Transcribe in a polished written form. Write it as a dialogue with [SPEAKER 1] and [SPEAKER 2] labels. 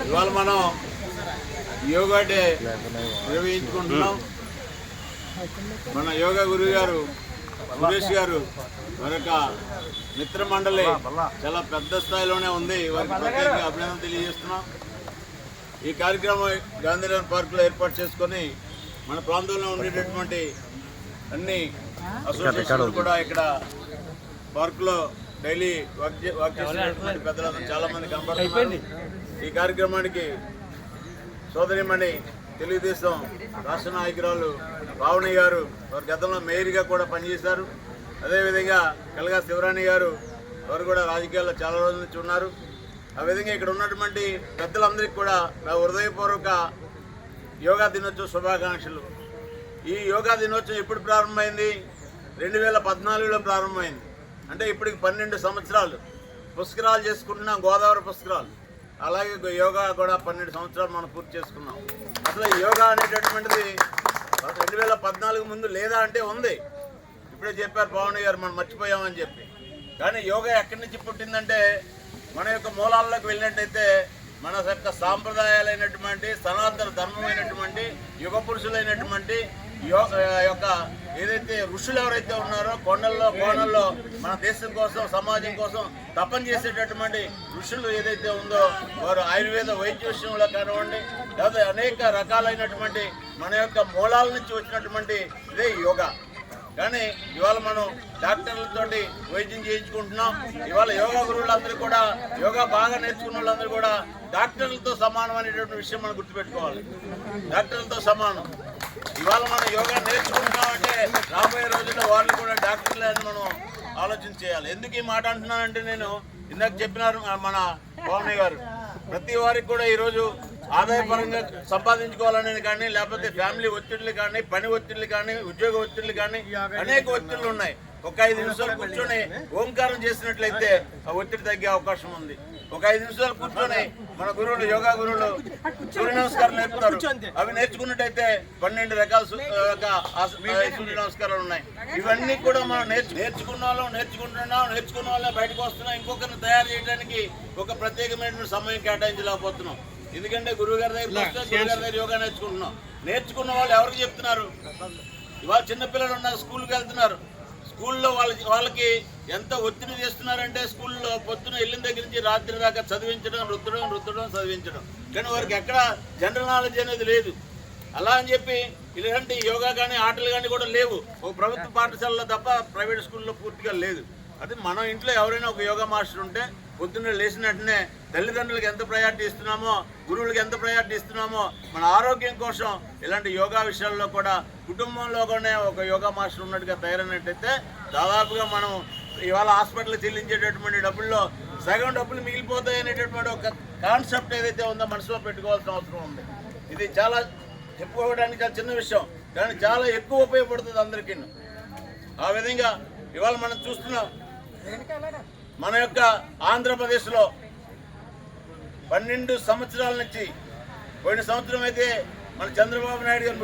[SPEAKER 1] ఇవాళ మనం యోగా డే నిర్వహించుకుంటున్నాం. మన యోగా గురువు గారు సురేష్ గారు మరొక మిత్ర మండలి చాలా పెద్ద స్థాయిలోనే ఉంది. వారికి ప్రత్యేకంగా అభినందన తెలియజేస్తున్నాం. ఈ కార్యక్రమం గాంధీనగర్ పార్కులో ఏర్పాటు చేసుకొని మన ప్రాంతంలో ఉండేటటువంటి అన్ని అసోసియేషన్లు కూడా ఇక్కడ పార్కులో డైలీ వర్క్ చేసినటువంటి పెద్దలందరూ చాలా మంది కనపడుతున్నారు. ఈ కార్యక్రమానికి సోదరిమణి తెలుగుదేశం రాష్ట్ర నాయకురాలు పావని గారు వారు గతంలో మేయర్గా కూడా పనిచేశారు. అదేవిధంగా కలగా శివరాణి గారు వారు కూడా రాజకీయాల్లో చాలా రోజుల నుంచి ఉన్నారు. ఆ విధంగా ఇక్కడ ఉన్నటువంటి పెద్దలందరికీ కూడా నా హృదయపూర్వక యోగా దినోత్సవ శుభాకాంక్షలు. ఈ యోగా దినోత్సవం ఎప్పుడు ప్రారంభమైంది? 2014లో ప్రారంభమైంది. అంటే ఇప్పటికి 12 సంవత్సరాలు పుష్కరాలు చేసుకుంటున్నాం, గోదావరి పుష్కరాలు. అలాగే యోగా కూడా 12 సంవత్సరాలు మనం పూర్తి చేసుకున్నాం. అసలు యోగా అనేటటువంటిది 2014 ముందు లేదా అంటే ఉంది. ఇప్పుడే చెప్పారు పవన్ గారు, మనం మర్చిపోయామని చెప్పి. కానీ యోగా ఎక్కడి నుంచి పుట్టిందంటే మన యొక్క మూలాల్లోకి వెళ్ళినట్టయితే మన యొక్క సాంప్రదాయాలైనటువంటి సనాతన ధర్మమైనటువంటి యుగ పురుషులైనటువంటి యొక్క ఏదైతే ఋషులు ఎవరైతే ఉన్నారో కొండల్లో కోణల్లో మన దేశం కోసం సమాజం కోసం తపన చేసేటటువంటి ఋషులు ఏదైతే ఉందో వారు ఆయుర్వేద వైద్య విషయంలో కానివ్వండి లేదా అనేక రకాలైనటువంటి మన యొక్క మూలాల నుంచి వచ్చినటువంటి ఇదే యోగా. కానీ ఇవాళ మనం డాక్టర్లతోటి వైద్యం చేయించుకుంటున్నాం. ఇవాళ యోగా గురువులందరూ కూడా యోగా బాగా నేర్చుకున్న వాళ్ళందరూ కూడా డాక్టర్లతో సమానం అనేటువంటి విషయం మనం గుర్తుపెట్టుకోవాలి. డాక్టర్లతో సమానం. ఇవాళ మనం యోగా నేర్చుకుంటున్నామంటే రాబోయే రోజుల్లో వాళ్ళు కూడా డాక్టర్లే అని మనం ఆలోచన చేయాలి. ఎందుకు ఈ మాట అంటున్నానంటే నేను ఇందాక చెప్పినారు మన పవన్ గారు, ప్రతి వారికి కూడా ఈరోజు ఆదాయపరంగా సంపాదించుకోవాలనేది కానీ లేకపోతే ఫ్యామిలీ ఒత్తిళ్లు కానీ పని ఒత్తిళ్లు కానీ ఉద్యోగ ఒత్తిళ్లు కానీ అనేక ఒత్తిళ్లు ఉన్నాయి. ఒక 5 నిమిషాలు కూర్చొని ఓంకారం చేసినట్లయితే ఆ ఒత్తిడి తగ్గే అవకాశం ఉంది. ఒక 5 నిమిషాలు కూర్చొని మన గురువులు యోగా గురువులు సూర్య నమస్కారాలు నేర్పుతారు. అవి నేర్చుకున్నట్టయితే 12 రకాల సూర్య నమస్కారాలు ఉన్నాయి. ఇవన్నీ కూడా మనం నేర్చుకున్న వాళ్ళే బయటకు వస్తున్నాం. ఇంకొకరిని తయారు చేయడానికి ఒక ప్రత్యేకమైన సమయం కేటాయించలేకపోతున్నాం. ఎందుకంటే గురువు గారి దగ్గర యోగా నేర్చుకున్న వాళ్ళు ఎవరికి చెప్తున్నారు? ఇవాళ చిన్నపిల్లలు ఉన్నారు, స్కూల్కి వెళ్తున్నారు. స్కూల్లో వాళ్ళకి ఎంత ఒత్తిడి చేస్తున్నారంటే స్కూల్లో పొద్దున వెళ్ళిన దగ్గర నుంచి రాత్రి దాకా చదివించడం చదివించడం. కానీ వారికి ఎక్కడ జనరల్ నాలెడ్జ్ అనేది లేదు. అలా అని చెప్పి ఇలాంటి యోగా కానీ ఆటలు కానీ కూడా లేవు. ఒక ప్రభుత్వ పాఠశాలలో తప్ప ప్రైవేట్ స్కూల్లో పూర్తిగా లేదు. అది మన ఇంట్లో ఎవరైనా ఒక యోగా మాస్టర్ ఉంటే పొద్దున్న లేచిన వెంటనే తల్లిదండ్రులకు ఎంత ప్రయారిటీ ఇస్తున్నామో గురువులకు ఎంత ప్రయారిటీ ఇస్తున్నామో మన ఆరోగ్యం కోసం ఇలాంటి యోగా విషయాల్లో కూడా కుటుంబంలోనే ఒక యోగా మాస్టర్ ఉన్నట్టుగా తయారైనట్టయితే దాదాపుగా మనం ఇవాళ హాస్పిటల్ చెల్లించేటటువంటి డబ్బుల్లో సగం డబ్బులు మిగిలిపోతాయి అనేటటువంటి ఒక కాన్సెప్ట్ ఏదైతే ఉందో మనసులో పెట్టుకోవాల్సిన అవసరం ఉంది. ఇది చాలా చెప్పుకోవడానికి చాలా చిన్న విషయం, కానీ చాలా ఎక్కువ ఉపయోగపడుతుంది అందరికీ. ఆ విధంగా ఇవాళ మనం చూస్తున్నాం మన యొక్క ఆంధ్రప్రదేశ్లో 12 సంవత్సరాల నుంచి పోయిన సంవత్సరం అయితే మన చంద్రబాబు నాయుడు గారు